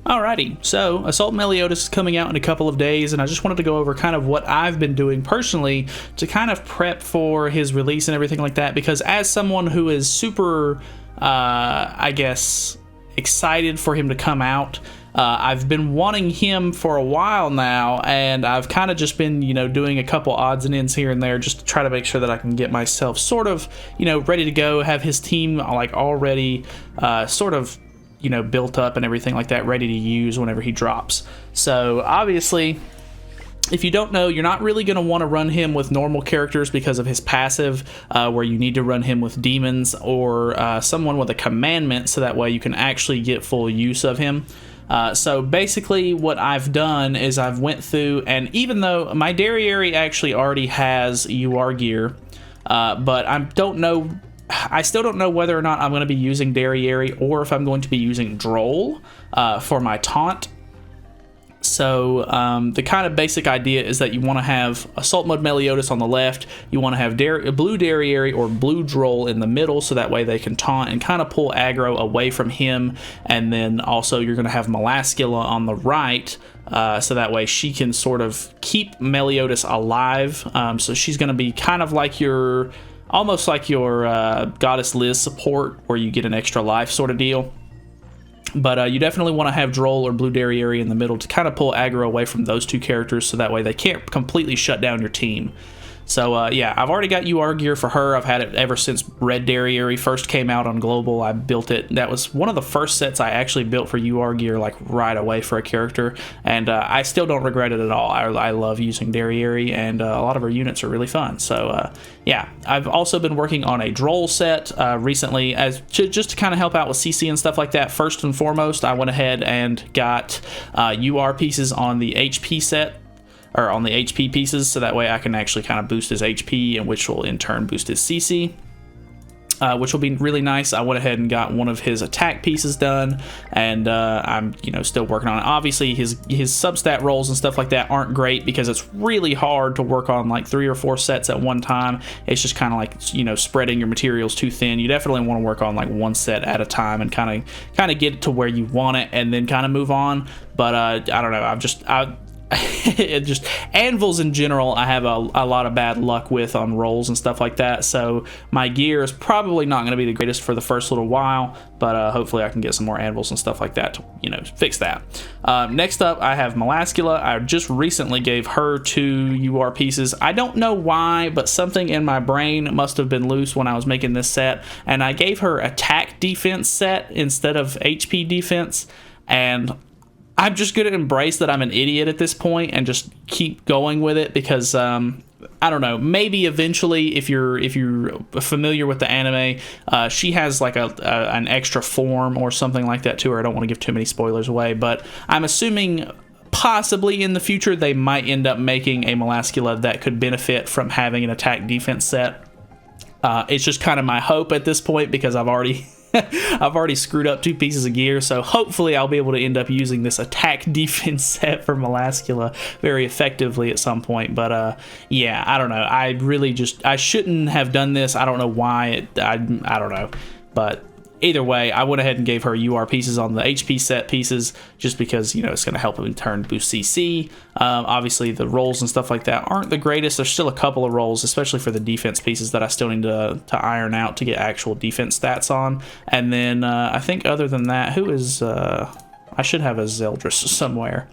Alrighty, so Assault Meliodas is coming out in a couple of days, and I just wanted to go over kind of what I've been doing personally to kind of prep for his release and everything like that, because as someone who is super, I guess, excited for him to come out, I've been wanting him for a while now, and I've kind of just been, doing a couple odds and ends here and there just to try to make sure that I can get myself sort of, ready to go, have his team like already sort of built up and everything like that, ready to use whenever he drops. So obviously, if you don't know, you're not really going to want to run him with normal characters because of his passive, where you need to run him with demons or someone with a commandment, so that way you can actually get full use of him. So basically what I've done is I've went through, and even though my Derriere actually already has UR gear, but I still don't know whether or not I'm going to be using Derriere or if I'm going to be using Droll for my taunt. So the kind of basic idea is that you want to have Assault Mode Meliodas on the left, you want to have Blue Derriere or Blue Droll in the middle, so that way they can taunt and kind of pull aggro away from him, and then also you're going to have Melascula on the right, so that way she can sort of keep Meliodas alive. So she's going to be kind of like almost like your Goddess Liz support, where you get an extra life sort of deal. But you definitely want to have Droll or Blue Derriere in the middle to kind of pull aggro away from those two characters, so that way they can't completely shut down your team. So yeah, I've already got UR gear for her. I've had it ever since Red Derriere first came out on Global. I built it. That was one of the first sets I actually built for UR gear, like right away for a character, and I still don't regret it at all. I love using Derriere, and a lot of her units are really fun. So yeah, I've also been working on a Droll set recently, just to kind of help out with CC and stuff like that. First and foremost, I went ahead and got UR pieces on the HP set, or on the HP pieces, so that way I can actually kind of boost his HP, and which will in turn boost his CC, which will be really nice. I went ahead and got one of his attack pieces done, and I'm still working on it. Obviously his substat rolls and stuff like that aren't great, because it's really hard to work on like 3 or 4 sets at one time. It's just kind of like spreading your materials too thin. You definitely want to work on like one set at a time and kind of get it to where you want it, and then kind of move on. But I don't know, it just anvils in general I have a lot of bad luck with on rolls and stuff like that, so my gear is probably not going to be the greatest for the first little while, but hopefully I can get some more anvils and stuff like that to fix that. Next up, I have Melascula. I just recently gave her 2 UR pieces. I don't know why, but something in my brain must have been loose when I was making this set, and I gave her attack defense set instead of HP defense, and I'm just going to embrace that I'm an idiot at this point and just keep going with it, because I don't know, maybe eventually, if you're familiar with the anime, she has like an extra form or something like that to her. I don't want to give too many spoilers away, but I'm assuming possibly in the future they might end up making a Melascula that could benefit from having an attack defense set. It's just kind of my hope at this point, because I've already screwed up 2 pieces of gear, so hopefully I'll be able to end up using this attack defense set for Melascula very effectively at some point. But yeah, I don't know. I shouldn't have done this. I don't know why. I don't know. But either way, I went ahead and gave her UR pieces on the HP set pieces, just because it's going to help in turn boost CC. Obviously the rolls and stuff like that aren't the greatest. There's still a couple of rolls, especially for the defense pieces, that I still need to iron out to get actual defense stats on. And then I think other than that, who is I should have a Zeldris somewhere.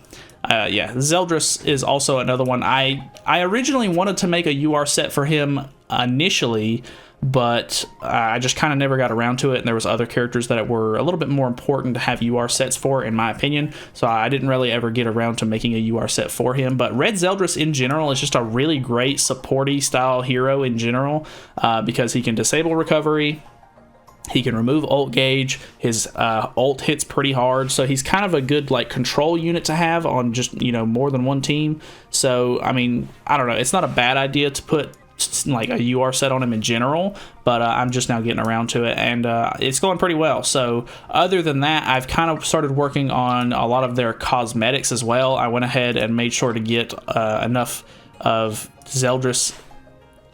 Yeah, Zeldris is also another one. I originally wanted to make a UR set for him initially, but I just kind of never got around to it, and there was other characters that were a little bit more important to have UR sets for, in my opinion, so I didn't really ever get around to making a UR set for him. But Red Zeldris in general is just a really great supporty style hero in general, because he can disable recovery, he can remove ult gauge, his ult hits pretty hard, so he's kind of a good like control unit to have on just more than one team. So I mean, I don't know, it's not a bad idea to put like a UR set on him in general, but I'm just now getting around to it, and it's going pretty well. So other than that, I've kind of started working on a lot of their cosmetics as well. I went ahead and made sure to get enough of Zeldris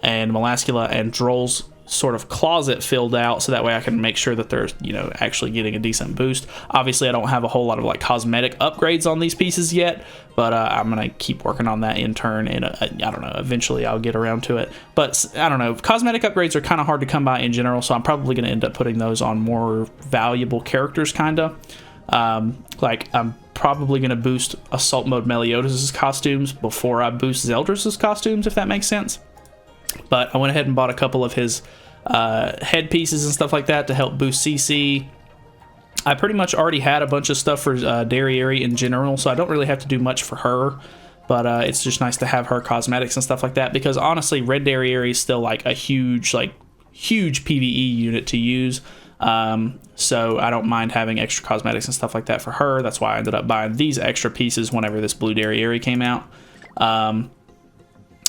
and Melascula and Droll's sort of closet filled out, so that way I can make sure that they're, you know, actually getting a decent boost. Obviously I don't have a whole lot of like cosmetic upgrades on these pieces yet, but I'm gonna keep working on that in turn, and I don't know, eventually I'll get around to it. But I don't know, cosmetic upgrades are kind of hard to come by in general, so I'm probably gonna end up putting those on more valuable characters, kinda. Like I'm probably gonna boost Assault Mode Meliodas' costumes before I boost Zeldris' costumes, if that makes sense. But I went ahead and bought a couple of his headpieces and stuff like that to help boost CC. I pretty much already had a bunch of stuff for Derriere in general, so I don't really have to do much for her. But it's just nice to have her cosmetics and stuff like that, because honestly, Red Derriere is still like a huge PvE unit to use. So I don't mind having extra cosmetics and stuff like that for her. That's why I ended up buying these extra pieces whenever this blue Derriere came out.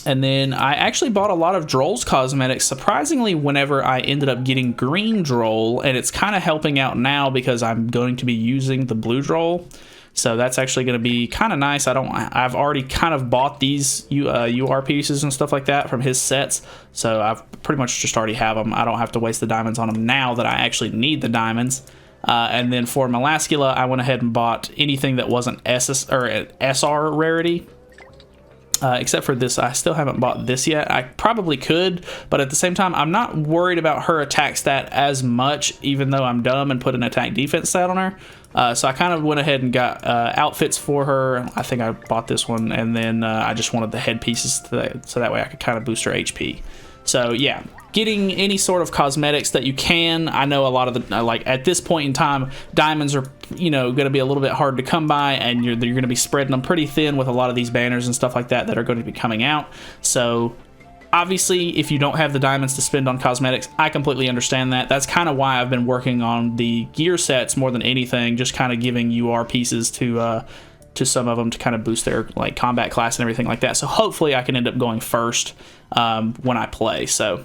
And then I actually bought a lot of Droll's cosmetics, surprisingly, whenever I ended up getting green Droll, and it's kind of helping out now because I'm going to be using the blue Droll. So that's actually going to be kind of nice. I've already kind of bought these UR pieces and stuff like that from his sets, so I've pretty much just already have them. I don't have to waste the diamonds on them now that I actually need the diamonds. And then for Melascula, I went ahead and bought anything that wasn't SS or SR rarity. Except for this, I still haven't bought this yet. I probably could, but at the same time, I'm not worried about her attack stat as much, even though I'm dumb and put an attack defense stat on her. So I kind of went ahead and got outfits for her. I think I bought this one, and then I just wanted the headpieces so that way I could kind of boost her HP. So yeah, getting any sort of cosmetics that you can. I know a lot of the, like at this point in time, diamonds are, you know, going to be a little bit hard to come by, and you're going to be spreading them pretty thin with a lot of these banners and stuff like that are going to be coming out. So obviously, if you don't have the diamonds to spend on cosmetics, I completely understand that. That's kind of why I've been working on the gear sets more than anything, just kind of giving UR pieces to some of them to kind of boost their like combat class and everything like that. So hopefully I can end up going first when I play. So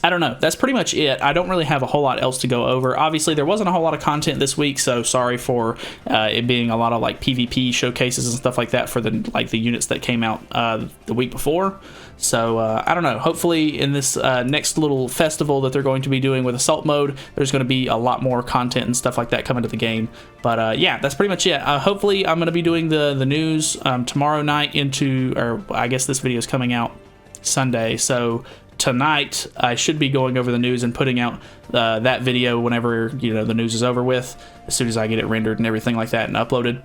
I don't know. That's pretty much it. I don't really have a whole lot else to go over. Obviously, there wasn't a whole lot of content this week, so sorry for it being a lot of like PvP showcases and stuff like that for the units that came out the week before. So I don't know. Hopefully, in this next little festival that they're going to be doing with Assault Mode, there's going to be a lot more content and stuff like that coming to the game. But yeah, that's pretty much it. Hopefully, I'm going to be doing the news tomorrow night or I guess this video is coming out Sunday, so tonight I should be going over the news and putting out that video whenever, you know, the news is over with, as soon as I get it rendered and everything like that and uploaded.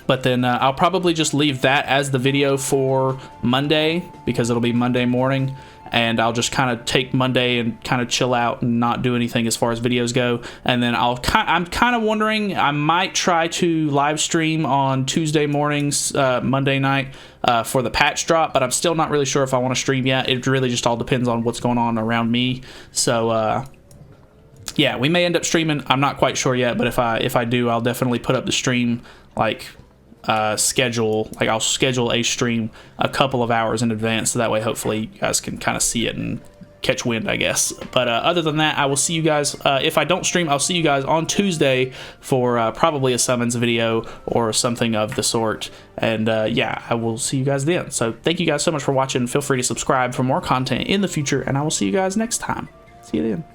But then I'll probably just leave that as the video for Monday, because it'll be Monday morning, and I'll just kind of take Monday and kind of chill out and not do anything as far as videos go. And then I'm kind of wondering, I might try to live stream on Tuesday mornings, Monday night, for the patch drop, but I'm still not really sure if I want to stream yet. It really just all depends on what's going on around me. So yeah, we may end up streaming. I'm not quite sure yet, but if I do, I'll definitely put up the stream like schedule. Like I'll schedule a stream a couple of hours in advance, so that way hopefully you guys can kind of see it and catch wind, I guess. But other than that, I will see you guys, if I don't stream, I'll see you guys on Tuesday for probably a summons video or something of the sort. And yeah, I will see you guys then. So thank you guys so much for watching. Feel free to subscribe for more content in the future, and I will see you guys next time. See you then.